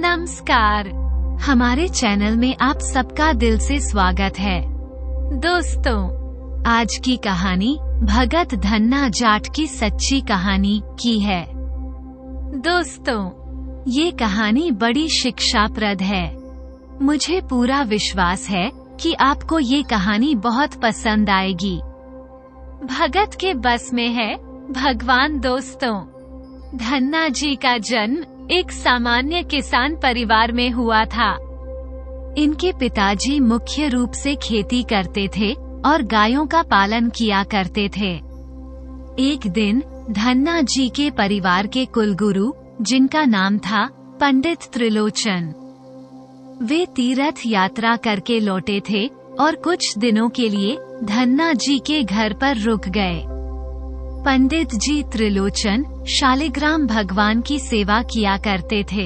नमस्कार। हमारे चैनल में आप सबका दिल से स्वागत है। दोस्तों, आज की कहानी भगत धन्ना जाट की सच्ची कहानी की है। दोस्तों, ये कहानी बड़ी शिक्षाप्रद है। मुझे पूरा विश्वास है कि आपको ये कहानी बहुत पसंद आएगी। भगत के बस में है भगवान। दोस्तों, धन्ना जी का जन्म एक सामान्य किसान परिवार में हुआ था। इनके पिताजी मुख्य रूप से खेती करते थे और गायों का पालन किया करते थे। एक दिन धन्ना जी के परिवार के कुलगुरु, जिनका नाम था पंडित त्रिलोचन, वे तीर्थ यात्रा करके लौटे थे और कुछ दिनों के लिए धन्ना जी के घर पर रुक गए। पंडित जी त्रिलोचन शालिग्राम भगवान की सेवा किया करते थे।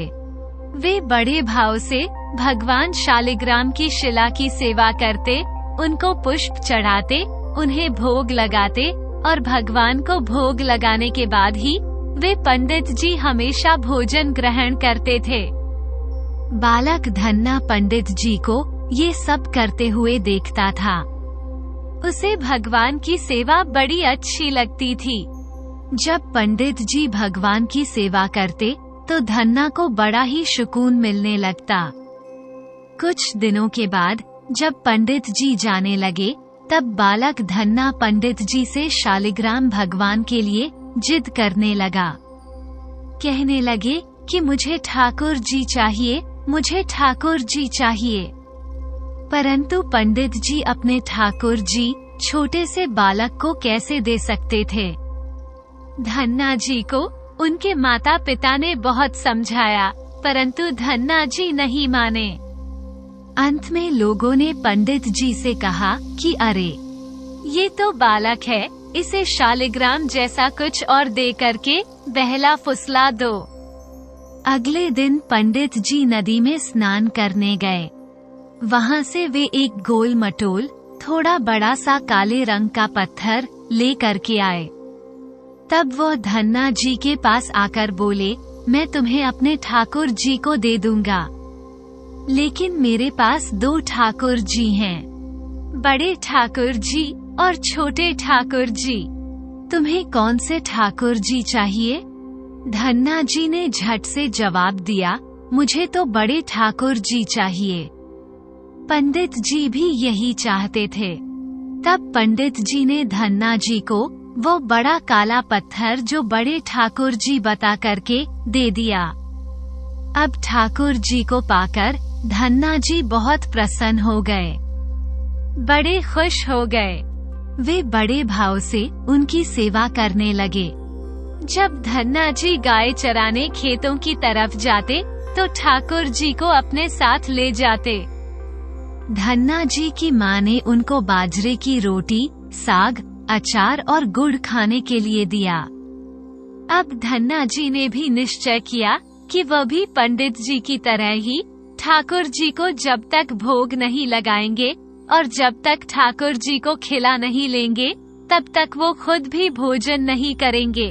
वे बड़े भाव से भगवान शालिग्राम की शिला की सेवा करते, उनको पुष्प चढ़ाते, उन्हें भोग लगाते और भगवान को भोग लगाने के बाद ही वे पंडित जी हमेशा भोजन ग्रहण करते थे। बालक धन्ना पंडित जी को ये सब करते हुए देखता था। उसे भगवान की सेवा बड़ी अच्छी लगती थी। जब पंडित जी भगवान की सेवा करते तो धन्ना को बड़ा ही सुकून मिलने लगता। कुछ दिनों के बाद जब पंडित जी जाने लगे, तब बालक धन्ना पंडित जी से शालिग्राम भगवान के लिए जिद करने लगा। कहने लगे कि मुझे ठाकुर जी चाहिए, मुझे ठाकुर जी चाहिए। परंतु पंडित जी अपने ठाकुर जी छोटे से बालक को कैसे दे सकते थे। धन्ना जी को उनके माता पिता ने बहुत समझाया, परंतु धन्ना जी नहीं माने। अंत में लोगों ने पंडित जी से कहा कि अरे, ये तो बालक है, इसे शालिग्राम जैसा कुछ और दे करके बहला फुसला दो। अगले दिन पंडित जी नदी में स्नान करने गए। वहाँ से वे एक गोल मटोल, थोड़ा बड़ा सा काले रंग का पत्थर ले करके आए। तब वो धन्ना जी के पास आकर बोले, मैं तुम्हें अपने ठाकुर जी को दे दूंगा, लेकिन मेरे पास दो ठाकुर जी हैं, बड़े ठाकुर जी और छोटे ठाकुर जी। तुम्हें कौन से ठाकुर जी चाहिए? धन्ना जी ने झट से जवाब दिया, मुझे तो बड़े ठाकुर जी चाहिए। पंडित जी भी यही चाहते थे। तब पंडित जी ने धन्ना जी को वो बड़ा काला पत्थर जो बड़े ठाकुर जी बता करके दे दिया। अब ठाकुर जी को पाकर धन्ना जी बहुत प्रसन्न हो गए, बड़े खुश हो गए। वे बड़े भाव से उनकी सेवा करने लगे। जब धन्ना जी गाय चराने खेतों की तरफ जाते तो ठाकुर जी को अपने साथ ले जाते। धन्ना जी की माँ ने उनको बाजरे की रोटी, साग, अचार और गुड़ खाने के लिए दिया। अब धन्ना जी ने भी निश्चय किया कि वह भी पंडित जी की तरह ही ठाकुर जी को जब तक भोग नहीं लगाएंगे और जब तक ठाकुर जी को खिला नहीं लेंगे, तब तक वो खुद भी भोजन नहीं करेंगे।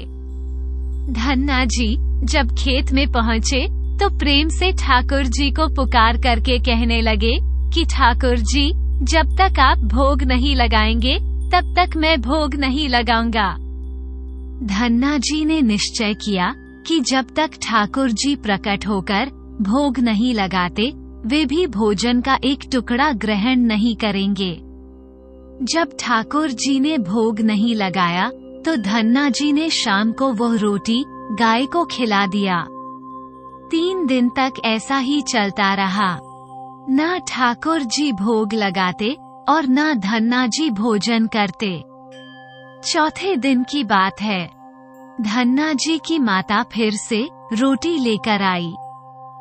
धन्ना जी जब खेत में पहुँचे तो प्रेम से ठाकुर जी को पुकार करके कहने लगे कि ठाकुर जी, जब तक आप भोग नहीं लगाएंगे तब तक मैं भोग नहीं लगाऊंगा। धन्ना जी ने निश्चय किया कि जब तक ठाकुर जी प्रकट होकर भोग नहीं लगाते, वे भी भोजन का एक टुकड़ा ग्रहण नहीं करेंगे। जब ठाकुर जी ने भोग नहीं लगाया तो धन्ना जी ने शाम को वह रोटी गाय को खिला दिया। 3 दिन तक ऐसा ही चलता रहा। न ठाकुर जी भोग लगाते और न धन्ना जी भोजन करते। चौथे दिन की बात है। धन्ना जी की माता फिर से रोटी लेकर आई।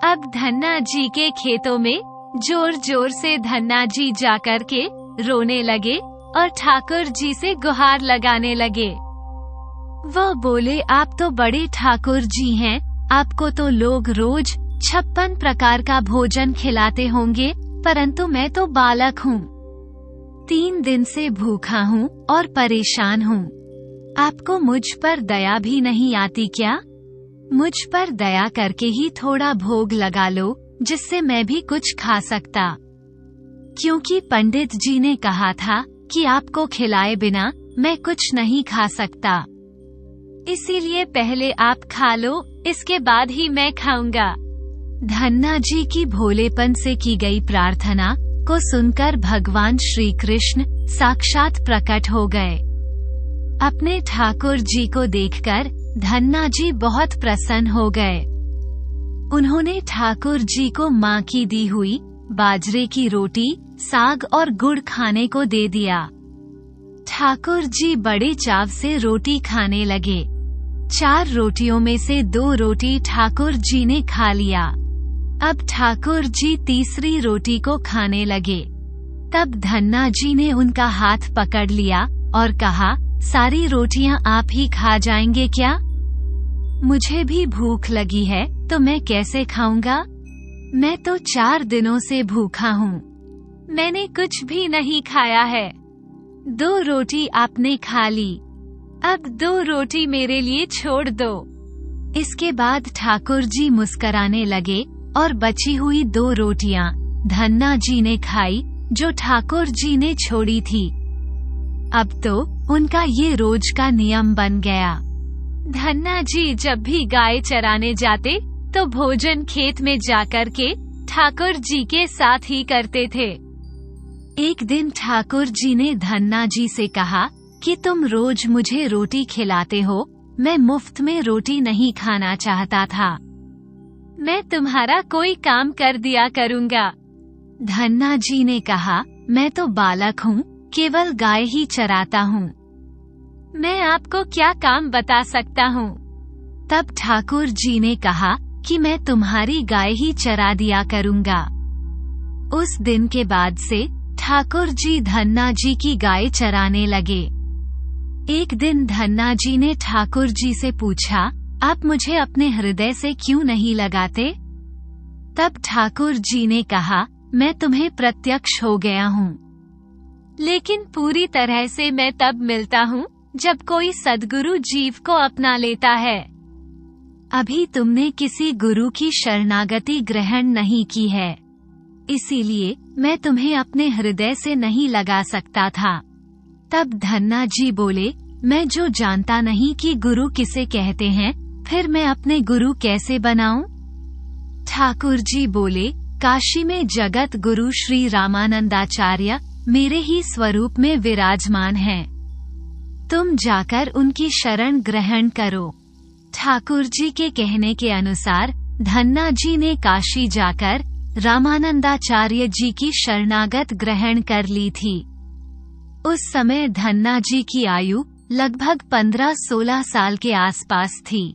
अब धन्ना जी के खेतों में जोर जोर से धन्ना जी जाकर के रोने लगे और ठाकुर जी से गुहार लगाने लगे। वह बोले, आप तो बड़े ठाकुर जी हैं, आपको तो लोग रोज 56 प्रकार का भोजन खिलाते होंगे, परंतु मैं तो बालक हूँ, 3 दिन से भूखा हूँ और परेशान हूँ। आपको मुझ पर दया भी नहीं आती क्या? मुझ पर दया करके ही थोड़ा भोग लगा लो, जिससे मैं भी कुछ खा सकता। क्योंकि पंडित जी ने कहा था कि आपको खिलाए बिना मैं कुछ नहीं खा सकता। इसीलिए पहले आप खा लो, इसके बाद ही मैं खाऊंगा। धन्ना जी की भोलेपन से की गई प्रार्थना को सुनकर भगवान श्री कृष्ण साक्षात प्रकट हो गए। अपने ठाकुर जी को देखकर धन्ना जी बहुत प्रसन्न हो गए। उन्होंने ठाकुर जी को माँ की दी हुई बाजरे की रोटी, साग और गुड़ खाने को दे दिया। ठाकुर जी बड़े चाव से रोटी खाने लगे। 4 रोटियों में से 2 रोटी ठाकुर जी ने खा लिया। अब ठाकुर जी तीसरी रोटी को खाने लगे। तब धन्ना जी ने उनका हाथ पकड़ लिया और कहा, सारी रोटियां आप ही खा जाएंगे क्या? मुझे भी भूख लगी है, तो मैं कैसे खाऊंगा? मैं तो 4 दिनों से भूखा हूँ। मैंने कुछ भी नहीं खाया है। 2 रोटी आपने खा ली, अब 2 रोटी मेरे लिए छोड़ दो। इसके बाद ठाकुर जी मुस्कराने लगे और बची हुई 2 रोटियां धन्ना जी ने खाई, जो ठाकुर जी ने छोड़ी थी। अब तो उनका ये रोज का नियम बन गया। धन्ना जी जब भी गाय चराने जाते तो भोजन खेत में जाकर के ठाकुर जी के साथ ही करते थे। एक दिन ठाकुर जी ने धन्ना जी से कहा कि तुम रोज मुझे रोटी खिलाते हो, मैं मुफ्त में रोटी नहीं खाना चाहता था। मैं तुम्हारा कोई काम कर दिया करूँगा। धन्ना जी ने कहा, मैं तो बालक हूँ, केवल गाय ही चराता हूँ। मैं आपको क्या काम बता सकता हूँ? तब ठाकुर जी ने कहा कि मैं तुम्हारी गाय ही चरा दिया करूँगा। उस दिन के बाद से ठाकुर जी धन्ना जी की गाय चराने लगे। एक दिन धन्ना जी ने ठाकुर जी से पूछा, आप मुझे अपने हृदय से क्यों नहीं लगाते? तब ठाकुर जी ने कहा, मैं तुम्हें प्रत्यक्ष हो गया हूँ, लेकिन पूरी तरह से मैं तब मिलता हूँ जब कोई सद्गुरु जीव को अपना लेता है। अभी तुमने किसी गुरु की शरणागति ग्रहण नहीं की है, इसीलिए मैं तुम्हें अपने हृदय से नहीं लगा सकता था। तब धन्ना जी बोले, मैं जो जानता नहीं कि गुरु किसे कहते हैं, फिर मैं अपने गुरु कैसे बनाऊं? ठाकुर जी बोले, काशी में जगत गुरु श्री रामानंदाचार्य मेरे ही स्वरूप में विराजमान हैं। तुम जाकर उनकी शरण ग्रहण करो। ठाकुर जी के कहने के अनुसार धन्ना जी ने काशी जाकर रामानंदाचार्य जी की शरणागत ग्रहण कर ली थी। उस समय धन्ना जी की आयु लगभग 15-16 साल के आसपास थी।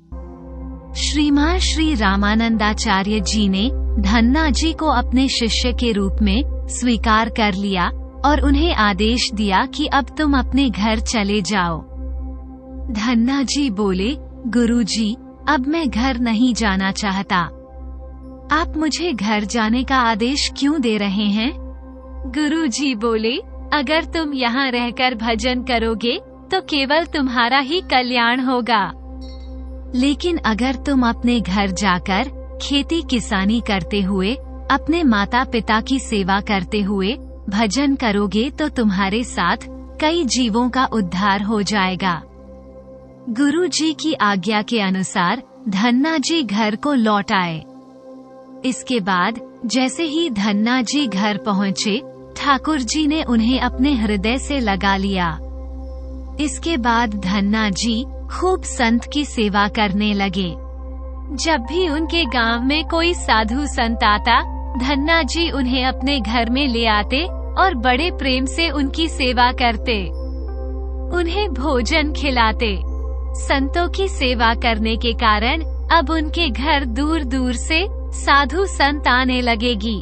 श्रीमान श्री रामानंदाचार्य जी ने धन्ना जी को अपने शिष्य के रूप में स्वीकार कर लिया और उन्हें आदेश दिया कि अब तुम अपने घर चले जाओ। धन्ना जी बोले, गुरुजी, अब मैं घर नहीं जाना चाहता। आप मुझे घर जाने का आदेश क्यों दे रहे हैं? गुरुजी बोले, अगर तुम यहाँ रहकर भजन करोगे तो केवल तुम्हारा ही कल्याण होगा। लेकिन अगर तुम अपने घर जाकर खेती किसानी करते हुए, अपने माता पिता की सेवा करते हुए भजन करोगे तो तुम्हारे साथ कई जीवों का उद्धार हो जाएगा। गुरु जी की आज्ञा के अनुसार धन्ना जी घर को लौट आए। इसके बाद जैसे ही धन्ना जी घर पहुँचे, ठाकुर जी ने उन्हें अपने हृदय से लगा लिया। इसके बाद धन्ना जी खूब संत की सेवा करने लगे। जब भी उनके गांव में कोई साधु संत आता, धन्ना जी उन्हें अपने घर में ले आते और बड़े प्रेम से उनकी सेवा करते, उन्हें भोजन खिलाते। संतों की सेवा करने के कारण अब उनके घर दूर दूर से साधु संत आने लगेगी।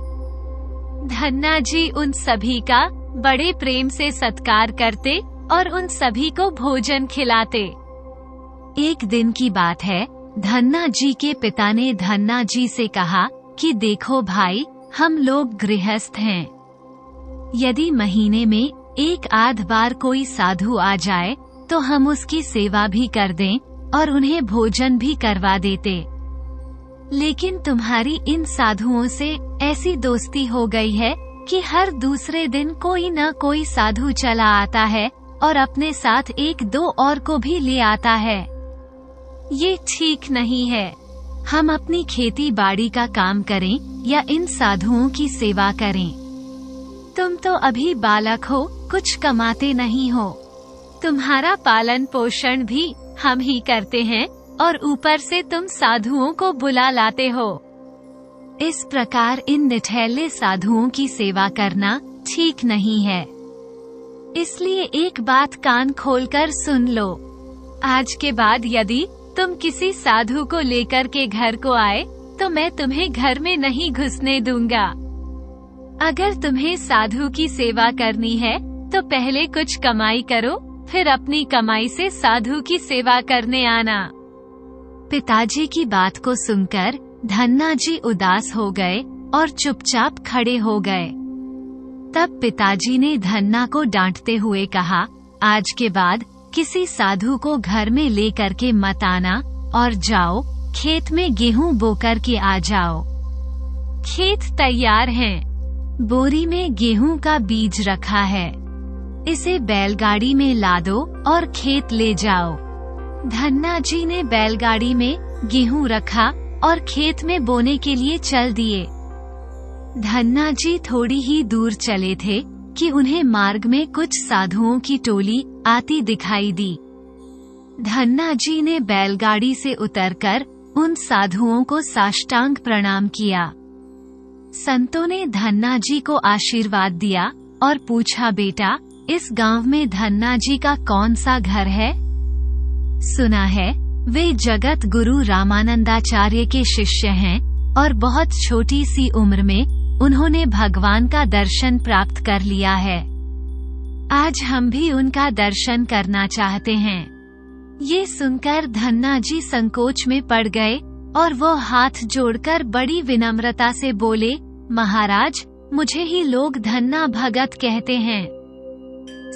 धन्ना जी उन सभी का बड़े प्रेम से सत्कार करते और उन सभी को भोजन खिलाते। एक दिन की बात है, धन्ना जी के पिता ने धन्ना जी से कहा कि देखो भाई, हम लोग गृहस्थ हैं। यदि महीने में 1 आध बार कोई साधु आ जाए तो हम उसकी सेवा भी कर दें, और उन्हें भोजन भी करवा देते। लेकिन तुम्हारी इन साधुओं से ऐसी दोस्ती हो गई है कि हर दूसरे दिन कोई न कोई साधु चला आता है और अपने साथ एक दो और को भी ले आता है। ये ठीक नहीं है। हम अपनी खेती बाड़ी का काम करें या इन साधुओं की सेवा करें। तुम तो अभी बालक हो, कुछ कमाते नहीं हो। तुम्हारा पालन पोषण भी हम ही करते हैं और ऊपर से तुम साधुओं को बुला लाते हो। इस प्रकार इन निठल्ले साधुओं की सेवा करना ठीक नहीं है। इसलिए एक बात कान खोलकर सुन लो। आज के बाद यदि तुम किसी साधु को लेकर के घर को आए तो मैं तुम्हें घर में नहीं घुसने दूंगा। अगर तुम्हें साधु की सेवा करनी है तो पहले कुछ कमाई करो, फिर अपनी कमाई से साधु की सेवा करने आना। पिताजी की बात को सुनकर धन्ना जी उदास हो गए और चुपचाप खड़े हो गए। तब पिताजी ने धन्ना को डांटते हुए कहा, आज के बाद किसी साधु को घर में लेकर के मत आना और जाओ खेत में गेहूं बोकर के आ जाओ। खेत तैयार है, बोरी में गेहूं का बीज रखा है, इसे बैलगाड़ी में लादो और खेत ले जाओ। धन्ना जी ने बैलगाड़ी में गेहूं रखा और खेत में बोने के लिए चल दिए। धन्ना जी थोड़ी ही दूर चले थे कि उन्हें मार्ग में कुछ साधुओं की टोली आती दिखाई दी। धन्ना जी ने बैलगाड़ी से उतरकर उन साधुओं को साष्टांग प्रणाम किया। संतों ने धन्ना जी को आशीर्वाद दिया और पूछा, बेटा इस गांव में धन्ना जी का कौन सा घर है? सुना है वे जगत गुरु रामानंदाचार्य के शिष्य हैं और बहुत छोटी सी उम्र में उन्होंने भगवान का दर्शन प्राप्त कर लिया है। आज हम भी उनका दर्शन करना चाहते हैं। ये सुनकर धन्ना जी संकोच में पड़ गए और वो हाथ जोड़कर बड़ी विनम्रता से बोले, महाराज मुझे ही लोग धन्ना भगत कहते हैं।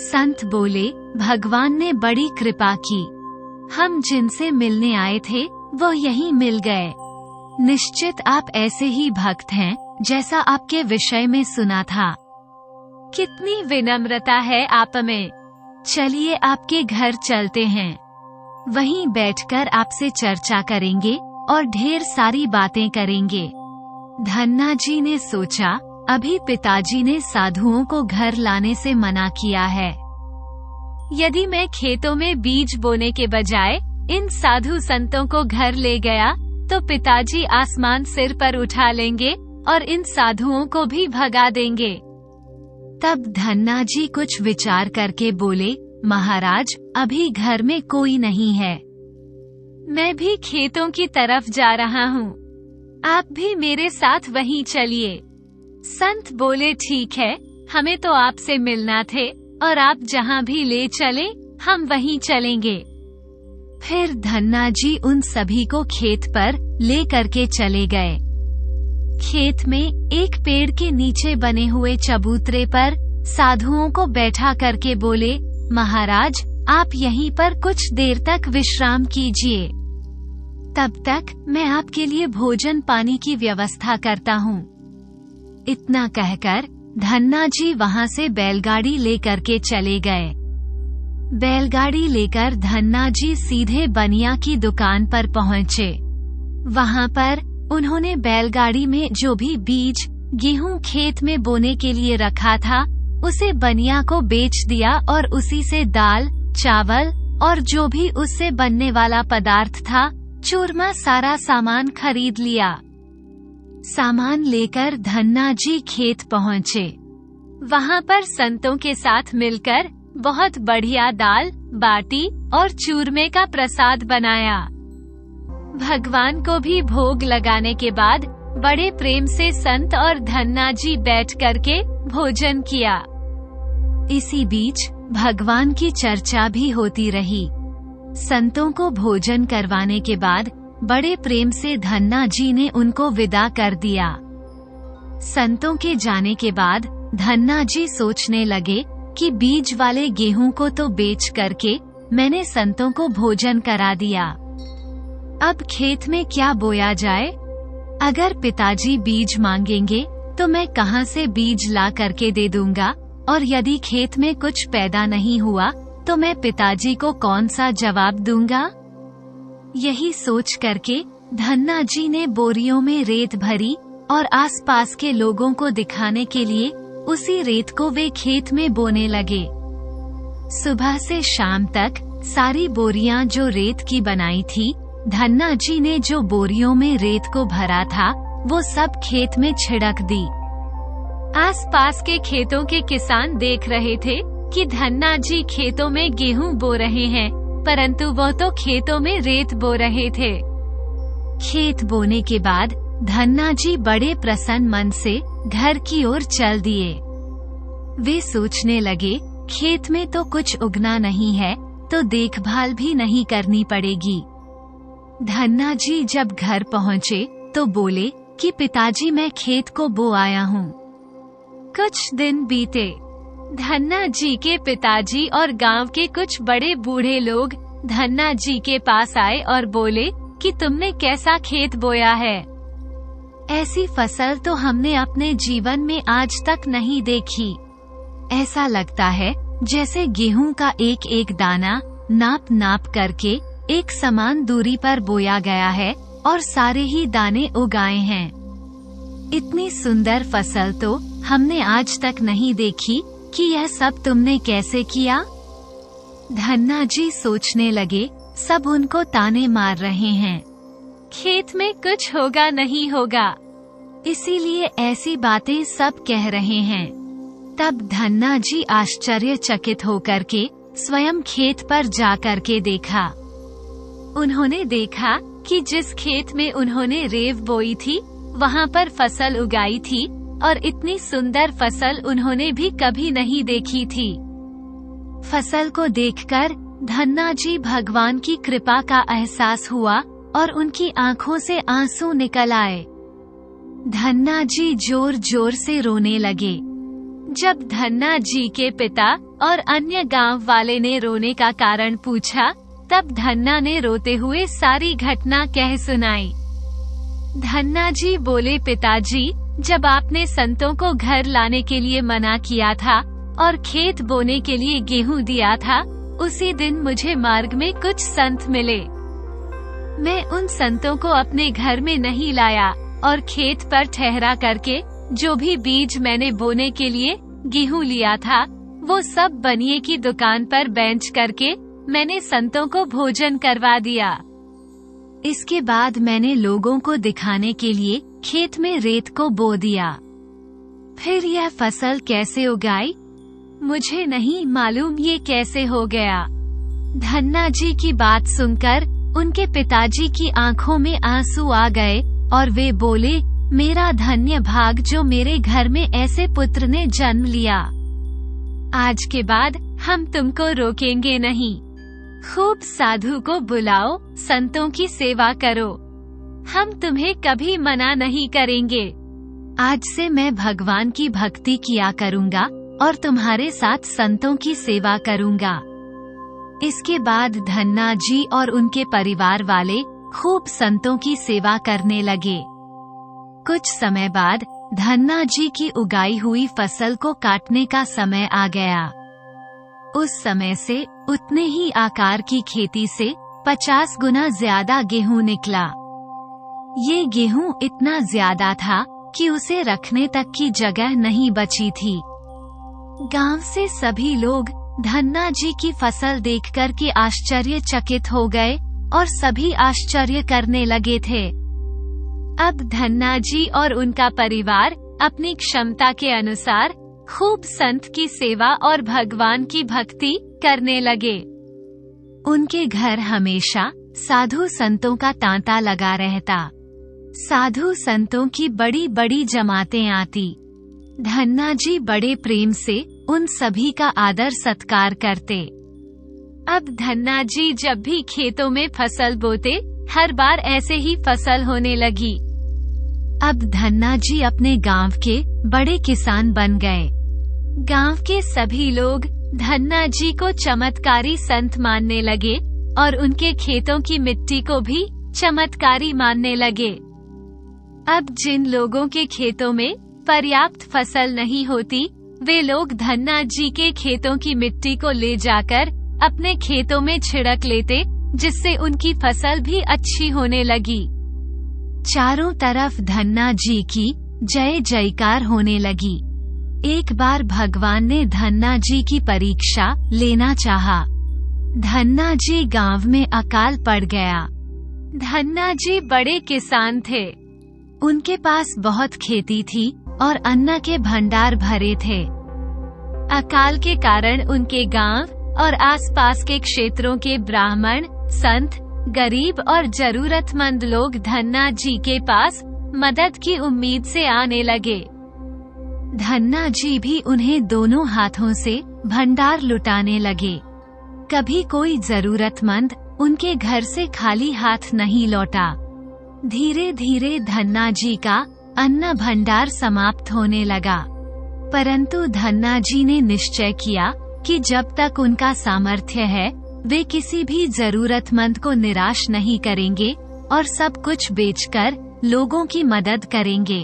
संत बोले, भगवान ने बड़ी कृपा की, हम जिनसे मिलने आए थे वो यहीं मिल गए। निश्चित आप ऐसे ही भक्त हैं जैसा आपके विषय में सुना था। कितनी विनम्रता है आप में। चलिए आपके घर चलते हैं, वहीं बैठकर आपसे चर्चा करेंगे और ढेर सारी बातें करेंगे। धन्ना जी ने सोचा, अभी पिताजी ने साधुओं को घर लाने से मना किया है। यदि मैं खेतों में बीज बोने के बजाय इन साधु संतों को घर ले गया तो पिताजी आसमान सिर पर उठा लेंगे और इन साधुओं को भी भगा देंगे। तब धन्ना जी कुछ विचार करके बोले, महाराज अभी घर में कोई नहीं है, मैं भी खेतों की तरफ जा रहा हूँ, आप भी मेरे साथ वहीं चलिए। संत बोले, ठीक है, हमें तो आपसे मिलना थे और आप जहाँ भी ले चले हम वहीं चलेंगे। फिर धन्ना जी उन सभी को खेत पर ले करके चले गए। खेत में एक पेड़ के नीचे बने हुए चबूतरे पर साधुओं को बैठा करके बोले, महाराज आप यहीं पर कुछ देर तक विश्राम कीजिए, तब तक मैं आपके लिए भोजन पानी की व्यवस्था करता हूँ। इतना कहकर धन्ना जी वहाँ से बैलगाड़ी लेकर के चले गए। बैलगाड़ी लेकर धन्ना जी सीधे बनिया की दुकान पर पहुँचे। वहाँ पर उन्होंने बैलगाड़ी में जो भी बीज गेहूं खेत में बोने के लिए रखा था उसे बनिया को बेच दिया और उसी से दाल, चावल और जो भी उससे बनने वाला पदार्थ था, चूरमा, सारा सामान खरीद लिया। सामान लेकर धन्ना जी खेत पहुँचे। वहाँ पर संतों के साथ मिलकर बहुत बढ़िया दाल, बाटी और चूरमे का प्रसाद बनाया। भगवान को भी भोग लगाने के बाद बड़े प्रेम से संत और धन्ना जी बैठ करके भोजन किया। इसी बीच भगवान की चर्चा भी होती रही। संतों को भोजन करवाने के बाद बड़े प्रेम से धन्ना जी ने उनको विदा कर दिया। संतों के जाने के बाद धन्ना जी सोचने लगे कि बीज वाले गेहूं को तो बेच करके मैंने संतों को भोजन करा दिया, अब खेत में क्या बोया जाए? अगर पिताजी बीज मांगेंगे तो मैं कहाँ से बीज ला करके दे दूंगा, और यदि खेत में कुछ पैदा नहीं हुआ तो मैं पिताजी को कौन सा जवाब दूंगा? यही सोच करके धन्ना जी ने बोरियों में रेत भरी और आसपास के लोगों को दिखाने के लिए उसी रेत को वे खेत में बोने लगे। सुबह से शाम तक सारी बोरियां जो रेत की बनाई थी, धन्ना जी ने जो बोरियों में रेत को भरा था वो सब खेत में छिड़क दी। आसपास के खेतों के किसान देख रहे थे कि धन्ना जी खेतों में गेहूं बो रहे हैं, परंतु वो तो खेतों में रेत बो रहे थे। खेत बोने के बाद धन्ना जी बड़े प्रसन्न मन से घर की ओर चल दिए। वे सोचने लगे, खेत में तो कुछ उगना नहीं है तो देखभाल भी नहीं करनी पड़ेगी। धन्ना जी जब घर पहुँचे तो बोले कि पिताजी मैं खेत को बो आया हूँ। कुछ दिन बीते। धन्ना जी के पिताजी और गांव के कुछ बड़े बूढ़े लोग धन्ना जी के पास आए और बोले कि तुमने कैसा खेत बोया है? ऐसी फसल तो हमने अपने जीवन में आज तक नहीं देखी। ऐसा लगता है जैसे गेहूं का एक एक दाना नाप नाप करके एक समान दूरी पर बोया गया है और सारे ही दाने उगाए हैं। इतनी सुंदर फसल तो हमने आज तक नहीं देखी कि यह सब तुमने कैसे किया? धन्ना जी सोचने लगे, सब उनको ताने मार रहे हैं, खेत में कुछ होगा नहीं होगा, इसीलिए ऐसी बातें सब कह रहे हैं। तब धन्ना जी आश्चर्यचकित होकर के स्वयं खेत पर जा करके देखा। उन्होंने देखा कि जिस खेत में उन्होंने रेव बोई थी वहाँ पर फसल उगाई थी, और इतनी सुंदर फसल उन्होंने भी कभी नहीं देखी थी। फसल को देखकर धन्ना जी भगवान की कृपा का एहसास हुआ और उनकी आंखों से आंसू निकल आए। धन्ना जी जोर जोर से रोने लगे। जब धन्ना जी के पिता और अन्य गांव वाले ने रोने का कारण पूछा, तब धन्ना ने रोते हुए सारी घटना कह सुनाई। धन्ना जी बोले, पिताजी, जब आपने संतों को घर लाने के लिए मना किया था और खेत बोने के लिए गेहूं दिया था, उसी दिन मुझे मार्ग में कुछ संत मिले। मैं उन संतों को अपने घर में नहीं लाया और खेत पर ठहरा करके जो भी बीज मैंने बोने के लिए गेहूं लिया था वो सब बनिए की दुकान पर बेच करके मैंने संतों को भोजन करवा दिया। इसके बाद मैंने लोगों को दिखाने के लिए खेत में रेत को बो दिया। फिर यह फसल कैसे उगाई मुझे नहीं मालूम, ये कैसे हो गया। धन्ना जी की बात सुनकर उनके पिताजी की आंखों में आंसू आ गए और वे बोले, मेरा धन्य भाग जो मेरे घर में ऐसे पुत्र ने जन्म लिया। आज के बाद हम तुमको रोकेंगे नहीं। खूब साधु को बुलाओ, संतों की सेवा करो, हम तुम्हें कभी मना नहीं करेंगे। आज से मैं भगवान की भक्ति किया करूँगा और तुम्हारे साथ संतों की सेवा करूँगा। इसके बाद धन्ना जी और उनके परिवार वाले खूब संतों की सेवा करने लगे। कुछ समय बाद धन्ना जी की उगाई हुई फसल को काटने का समय आ गया। उस समय से उतने ही आकार की खेती से 50 गुना ज्यादा गेहूं निकला। ये गेहूं इतना ज्यादा था कि उसे रखने तक की जगह नहीं बची थी। गांव से सभी लोग धन्ना जी की फसल देखकर के आश्चर्यचकित हो गए और सभी आश्चर्य करने लगे थे। अब धन्ना जी और उनका परिवार अपनी क्षमता के अनुसार खूब संत की सेवा और भगवान की भक्ति करने लगे। उनके घर हमेशा साधु संतों का तांता लगा रहता। साधु संतों की बड़ी बड़ी जमातें आती। धन्ना जी बड़े प्रेम से उन सभी का आदर सत्कार करते। अब धन्ना जी जब भी खेतों में फसल बोते, हर बार ऐसे ही फसल होने लगी। अब धन्ना जी अपने गांव के बड़े किसान बन गए। गांव के सभी लोग धन्ना जी को चमत्कारी संत मानने लगे और उनके खेतों की मिट्टी को भी चमत्कारी मानने लगे। अब जिन लोगों के खेतों में पर्याप्त फसल नहीं होती, वे लोग धन्ना जी के खेतों की मिट्टी को ले जाकर अपने खेतों में छिड़क लेते, जिससे उनकी फसल भी अच्छी होने लगी। चारों तरफ धन्ना जी की जय जयकार होने लगी। एक बार भगवान ने धन्ना जी की परीक्षा लेना चाहा। धन्ना जी गांव में अकाल पड़ गया। धन्ना जी बड़े किसान थे। उनके पास बहुत खेती थी और अन्न के भंडार भरे थे। अकाल के कारण उनके गांव और आसपास के क्षेत्रों के ब्राह्मण, संत, गरीब और जरूरतमंद लोग धन्ना जी के पास मदद की उम्मीद से आने लगे। धन्ना जी भी उन्हें दोनों हाथों से भंडार लुटाने लगे। कभी कोई जरूरतमंद उनके घर से खाली हाथ नहीं लौटा। धीरे धीरे धन्ना जी का अन्न भंडार समाप्त होने लगा, परंतु धन्ना जी ने निश्चय किया कि जब तक उनका सामर्थ्य है, वे किसी भी जरूरतमंद को निराश नहीं करेंगे और सब कुछ बेचकर लोगों की मदद करेंगे।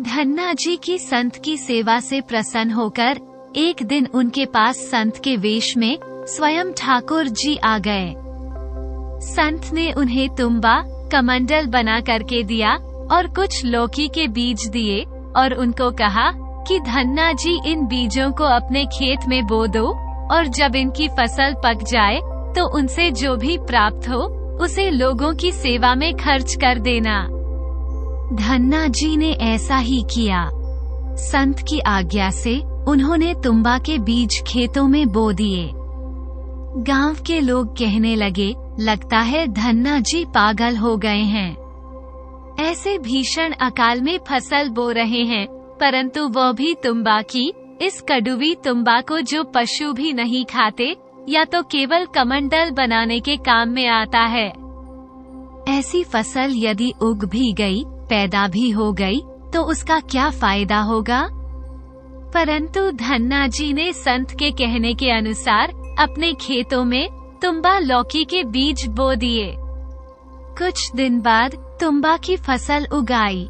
धन्ना जी की संत की सेवा से प्रसन्न होकर एक दिन उनके पास संत के वेश में स्वयं ठाकुर जी आ गए। संत ने उन्हें तुम्बा, कमंडल बना करके दिया और कुछ लौकी के बीज दिए और उनको कहा कि धन्ना जी इन बीजों को अपने खेत में बो दो और जब इनकी फसल पक जाए तो उनसे जो भी प्राप्त हो उसे लोगों की सेवा में खर्च कर देना। धन्ना जी ने ऐसा ही किया। संत की आज्ञा से उन्होंने तुम्बा के बीज खेतों में बो दिए। गांव के लोग कहने लगे, लगता है धन्ना जी पागल हो गए हैं। ऐसे भीषण अकाल में फसल बो रहे हैं, परंतु वो भी तुम्बा की, इस कड़वी तुम्बा को जो पशु भी नहीं खाते, या तो केवल कमंडल बनाने के काम में आता है। ऐसी फसल यदि उग भी गई, पैदा भी हो गई, तो उसका क्या फायदा होगा? परंतु धन्ना जी ने संत के कहने के अनुसार अपने खेतों में तुम्बा लौकी के बीज बो दिए। कुछ दिन बाद तुम्बा की फसल उगाई।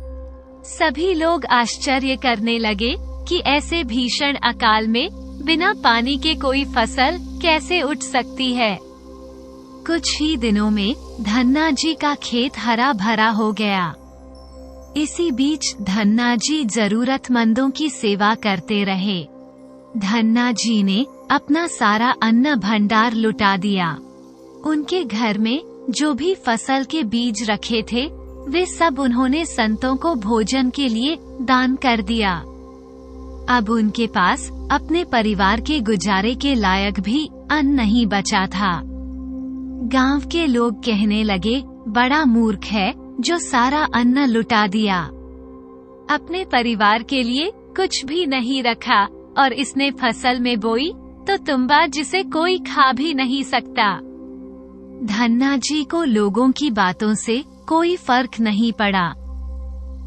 सभी लोग आश्चर्य करने लगे कि ऐसे भीषण अकाल में बिना पानी के कोई फसल कैसे उठ सकती है। कुछ ही दिनों में धन्ना जी का खेत हरा भरा हो गया। इसी बीच धन्ना जी जरूरतमंदों की सेवा करते रहे। धन्ना जी ने अपना सारा अन्न भंडार लुटा दिया। उनके घर में जो भी फसल के बीज रखे थे, वे सब उन्होंने संतों को भोजन के लिए दान कर दिया। अब उनके पास अपने परिवार के गुजारे के लायक भी अन्न नहीं बचा था। गांव के लोग कहने लगे, बड़ा मूर्ख है जो सारा अन्न लुटा दिया। अपने परिवार के लिए कुछ भी नहीं रखा और इसने फसल में बोई तो तुम्बा जिसे कोई खा भी नहीं सकता। धन्ना जी को लोगों की बातों से कोई फर्क नहीं पड़ा।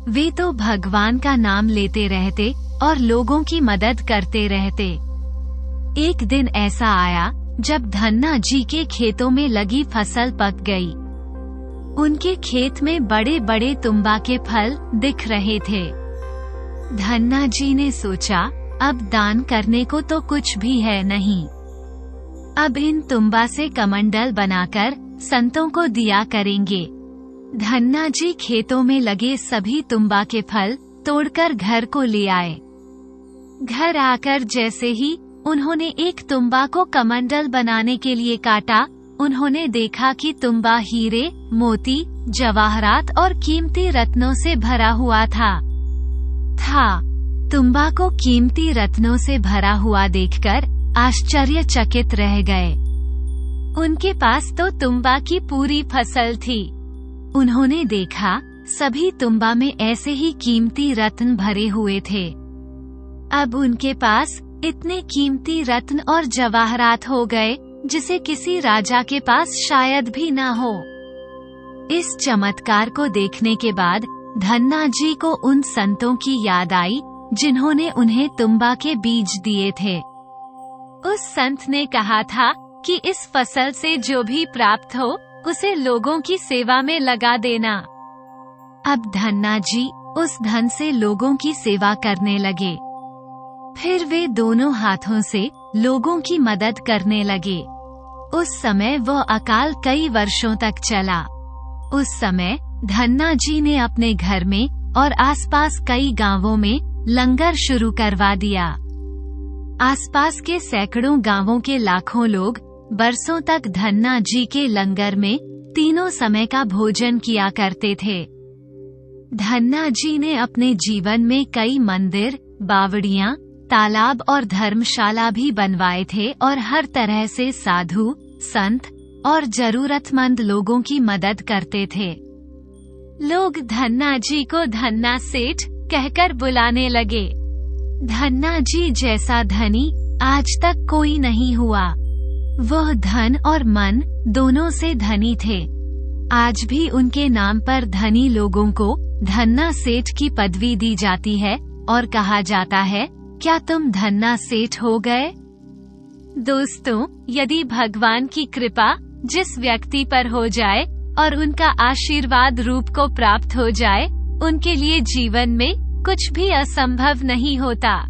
वे तो भगवान का नाम लेते रहते और लोगों की मदद करते रहते। एक दिन ऐसा आया जब धन्ना जी के खेतों में लगी फसल पक गई। उनके खेत में बड़े बड़े तुम्बा के फल दिख रहे थे। धन्ना जी ने सोचा, अब दान करने को तो कुछ भी है नहीं। अब इन तुम्बा से कमंडल बनाकर संतों को दिया करेंगे। धन्ना जी खेतों में लगे सभी तुम्बा के फल तोड़कर घर को ले आए। घर आकर जैसे ही उन्होंने एक तुम्बा को कमंडल बनाने के लिए काटा, उन्होंने देखा कि तुम्बा हीरे, मोती, जवाहरात और कीमती रत्नों से भरा हुआ था। तुम्बा को कीमती रत्नों से भरा हुआ देखकर आश्चर्यचकित रह गए। उनके पास तो तुम्बा की पूरी फसल थी। उन्होंने देखा सभी तुम्बा में ऐसे ही कीमती रत्न भरे हुए थे। अब उनके पास इतने कीमती रत्न और जवाहरात हो गए जिसे किसी राजा के पास शायद भी न हो। इस चमत्कार को देखने के बाद धन्ना जी को उन संतों की याद आई जिन्होंने उन्हें तुम्बा के बीज दिए थे। उस संत ने कहा था कि इस फसल से जो भी प्राप्त हो उसे लोगों की सेवा में लगा देना। अब धन्ना जी उस धन से लोगों की सेवा करने लगे। फिर वे दोनों हाथों से लोगों की मदद करने लगे। उस समय वह अकाल कई वर्षों तक चला। उस समय धन्ना जी ने अपने घर में और आसपास कई गांवों में लंगर शुरू करवा दिया। आसपास के सैकड़ों गांवों के लाखों लोग बरसों तक धन्ना जी के लंगर में तीनों समय का भोजन किया करते थे। धन्ना जी ने अपने जीवन में कई मंदिर, बावड़ियां, तालाब और धर्मशाला भी बनवाए थे और हर तरह से साधु, संत और जरूरतमंद लोगों की मदद करते थे। लोग धन्ना जी को धन्ना सेठ कहकर बुलाने लगे। धन्ना जी जैसा धनी आज तक कोई नहीं हुआ। वह धन और मन दोनों से धनी थे। आज भी उनके नाम पर धनी लोगों को धन्ना सेठ की पदवी दी जाती है और कहा जाता है, क्या तुम धन्ना सेठ हो गए? दोस्तों, यदि भगवान की कृपा जिस व्यक्ति पर हो जाए और उनका आशीर्वाद रूप को प्राप्त हो जाए, उनके लिए जीवन में कुछ भी असंभव नहीं होता।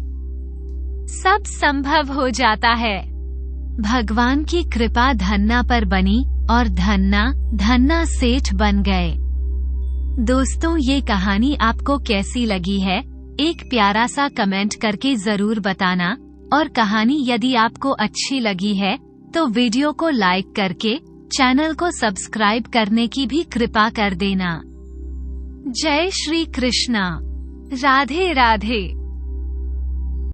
सब संभव हो जाता है। भगवान की कृपा धन्ना पर बनी और धन्ना सेठ बन गए। दोस्तों, ये कहानी आपको कैसी लगी है? एक प्यारा सा कमेंट करके जरूर बताना। और कहानी यदि आपको अच्छी लगी है तो वीडियो को लाइक करके चैनल को सब्सक्राइब करने की भी कृपा कर देना। जय श्री कृष्णा। राधे राधे।